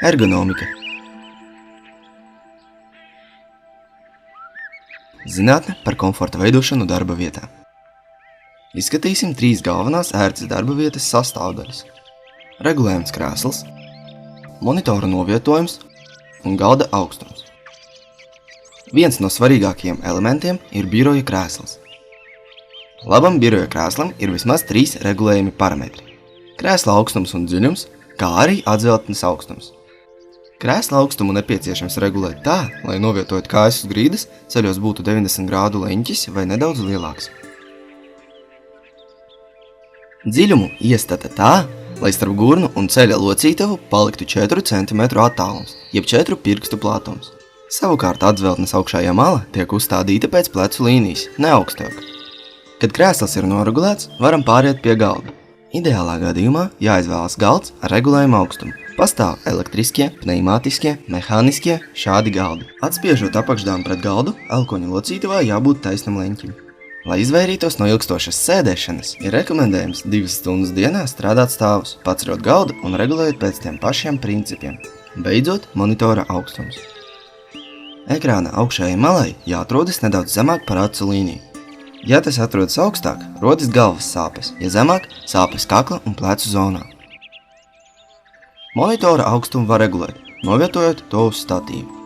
Ergonomika. Zinātne par komforta veidošanu darba vietā. Izskatīsim 3 galvenās ērtas darba vietas sastāvdaļas. Regulējums krēsls, monitora novietojums un galda augstums. Viens no svarīgākajiem elementiem ir biroja krēsls. Labam biroja krēslam ir vismaz 3 regulējumi parametri. Krēsla augstums un dziļums, kā arī atzeltnes augstums. Krēsla augstumu nepieciešams regulēt tā, lai novietojot kājas uz grīdas, ceļos būtu 90 grādu leņķis vai nedaudz lielāks. Dziļumu iestata tā, lai starp gurnu un ceļa locītavu paliktu 4 cm attālums, jeb 4 pirkstu platums. Savukārt atzeltnes augšējā mala tiek uzstādīta pēc plecu līnijas, ne augstāk. Kad krēsls ir noregulēts, varam pāriet pie galda. Ideālā gadījumā jāizvēlas galds ar regulējumu augstumu. Pastāv elektriskie, pneimātiskie, mehāniskie šādi galdi. Atspiežot apakšdāmu pret galdu, elkoņa locītavā jābūt taisnam leņķim. Lai izvairītos no ilgstošas sēdēšanas, ir rekomendējams 2 stundas dienā strādāt stāvus, paceļot galdu un regulējot pēc tiem pašiem principiem. Beidzot, monitora augstums. Ekrāna augšējai malai jāatrodas nedaudz zemāk par acu līniju. Ja tas atrodas augstāk, rodas galvas sāpes, ja zemāk, sāpes kakla un plecu zonā. Monitora augstumu var regulēt, novietojot to uz statīvu.